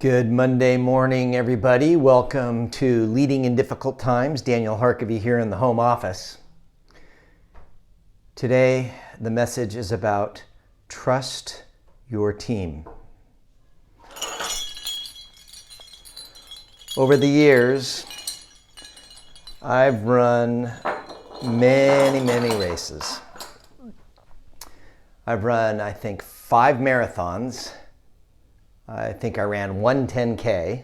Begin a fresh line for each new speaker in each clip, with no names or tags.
Good Monday morning, everybody. Welcome to Leading in Difficult Times. Daniel Harkavy here in the home office. Today, the message is about trust your team. Over the years, I've run many races. I've run, I think, 5 marathons. I think I ran one 10K,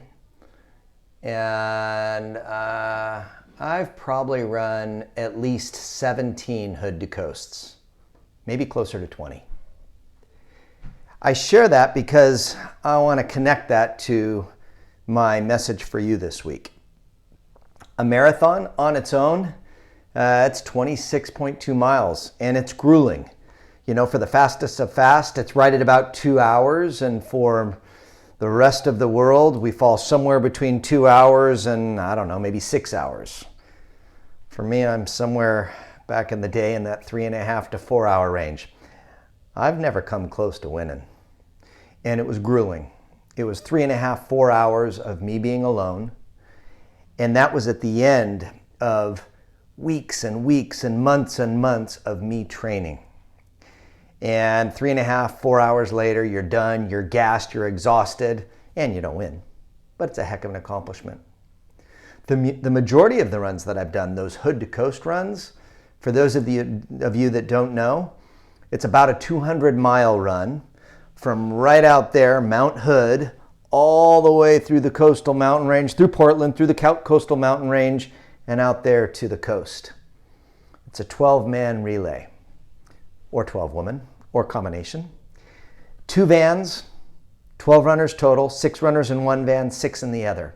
and I've probably run at least 17 hood to coasts, maybe closer to 20. I share that because I want to connect that to my message for you this week. A marathon on its own, it's 26.2 miles, and it's grueling. You know, for the fastest of fast, it's right at about 2 hours, and for the rest of the world, we fall somewhere between 2 hours and, I don't know, maybe 6 hours. For me, I'm somewhere back in the day in that 3.5 to 4 hour range. I've never come close to winning. And it was grueling. It was 3.5, 4 hours of me being alone. And that was at the end of weeks and weeks and months of me training. And 3.5, 4 hours later, you're done, you're gassed, you're exhausted, and you don't win. But it's a heck of an accomplishment. The majority of the runs that I've done, those hood to coast runs, for those of you that don't know, it's about a 200-mile run from right out there, Mount Hood, all the way through the coastal mountain range, through Portland, through the coastal mountain range, and out there to the coast. It's a 12-man relay, or 12-woman, or combination. 2 vans, 12 runners total, 6 runners in one van, 6 in the other.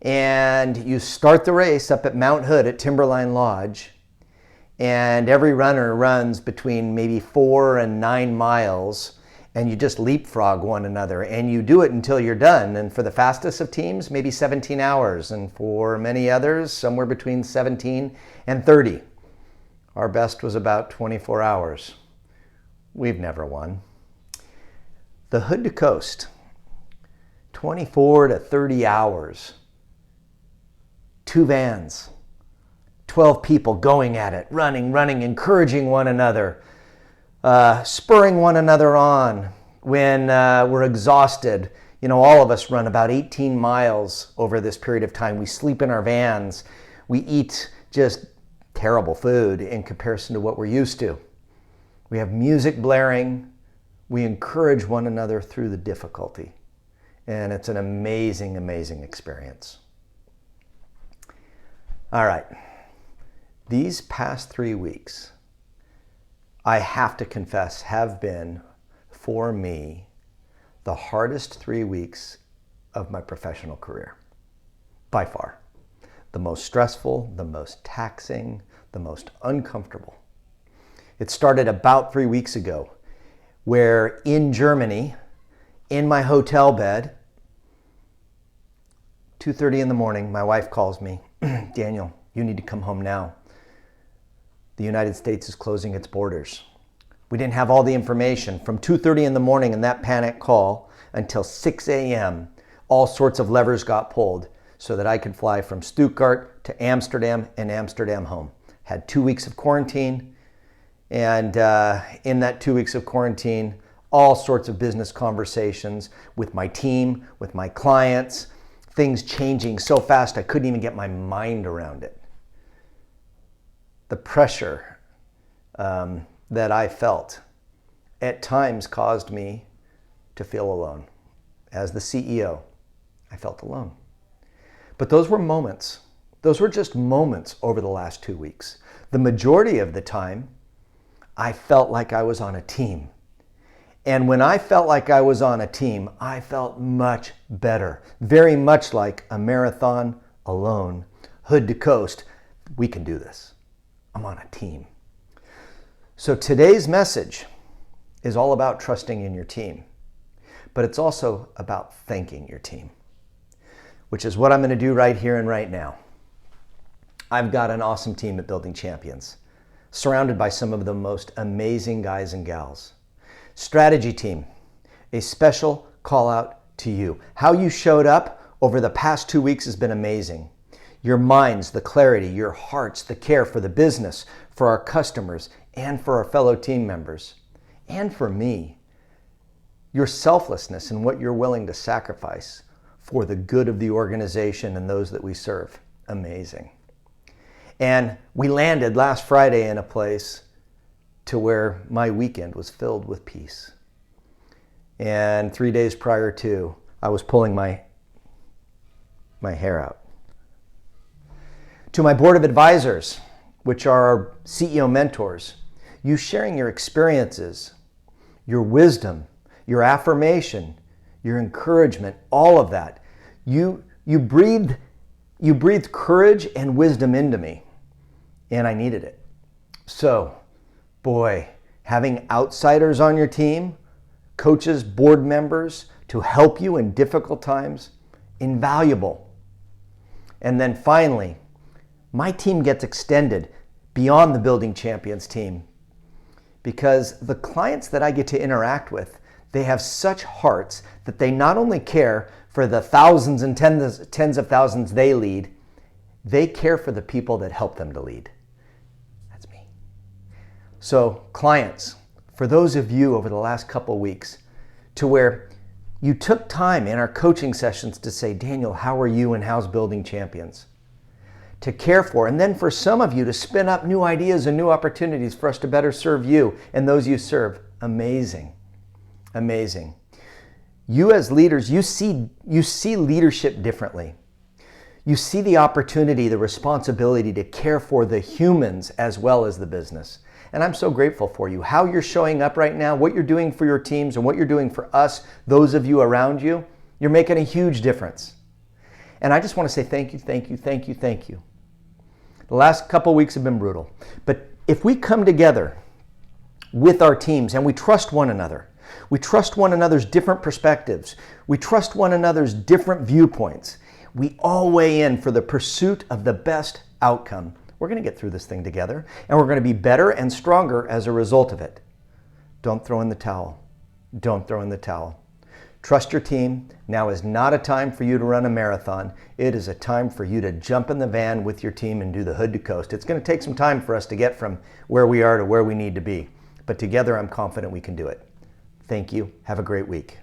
And you start the race up at Mount Hood at Timberline Lodge, and every runner runs between maybe 4 and 9 miles, and you just leapfrog one another, and you do it until you're done. And for the fastest of teams, maybe 17 hours, and for many others, somewhere between 17 and 30. Our best was about 24 hours. We've never won. The hood to coast, 24 to 30 hours. 2 vans, 12 people going at it, running, encouraging one another, spurring one another on when we're exhausted. You know, all of us run about 18 miles over this period of time. We sleep in our vans. We eat just terrible food in comparison to what we're used to. We have music blaring. We encourage one another through the difficulty. And it's an amazing experience. All right. These past 3 weeks, I have to confess, have been, for me, the hardest 3 weeks of my professional career. By far. The most stressful, the most taxing, the most uncomfortable. It started about 3 weeks ago, where in Germany, in my hotel bed, 2:30 in the morning, my wife calls me, Daniel, you need to come home now. The United States is closing its borders. We didn't have all the information. From 2:30 in the morning in that panic call until 6 a.m., all sorts of levers got pulled so that I could fly from Stuttgart to Amsterdam and Amsterdam home. Had 2 weeks of quarantine, and in that 2 weeks of quarantine, all sorts of business conversations with my team, with my clients, things changing so fast I couldn't even get my mind around it. The pressure that I felt at times caused me to feel alone. As the CEO, I felt alone. But those were moments. Those were just moments over the last 2 weeks. The majority of the time, I felt like I was on a team. And when I felt like I was on a team, I felt much better. Very much like a marathon alone, hood to coast. We can do this. I'm on a team. So today's message is all about trusting in your team. But it's also about thanking your team, which is what I'm going to do right here and right now. I've got an awesome team at Building Champions, surrounded by some of the most amazing guys and gals. Strategy team, a special call out to you. How you showed up over the past 2 weeks has been amazing. Your minds, the clarity, your hearts, the care for the business, for our customers, and for our fellow team members, and for me. Your selflessness and what you're willing to sacrifice for the good of the organization and those that we serve. Amazing. And we landed last Friday in a place to where my weekend was filled with peace. And 3 days prior to, I was pulling my hair out. To my board of advisors, which are our CEO mentors, you sharing your experiences, your wisdom, your affirmation, your encouragement, all of that. You breathed courage and wisdom into me, and I needed it. So, boy, having outsiders on your team, coaches, board members to help you in difficult times, invaluable. And then finally, my team gets extended beyond the Building Champions team because the clients that I get to interact with, they have such hearts that they not only care for the thousands and tens of thousands they lead, they care for the people that help them to lead. That's me. So clients, for those of you over the last couple weeks to where you took time in our coaching sessions to say, Daniel, how are you and how's Building Champions? To care for, and then for some of you to spin up new ideas and new opportunities for us to better serve you and those you serve. Amazing. Amazing. You as leaders, you see leadership differently. You see the opportunity, the responsibility to care for the humans as well as the business. And I'm so grateful for you. How you're showing up right now, what you're doing for your teams and what you're doing for us, those of you around you, you're making a huge difference. And I just want to say thank you, thank you, thank you, thank you. The last couple weeks have been brutal. But if we come together with our teams and we trust one another, we trust one another's different perspectives, we trust one another's different viewpoints, we all weigh in for the pursuit of the best outcome. We're going to get through this thing together, and we're going to be better and stronger as a result of it. Don't throw in the towel. Don't throw in the towel. Trust your team. Now is not a time for you to run a marathon. It is a time for you to jump in the van with your team and do the hood to coast. It's going to take some time for us to get from where we are to where we need to be. But together, I'm confident we can do it. Thank you. Have a great week.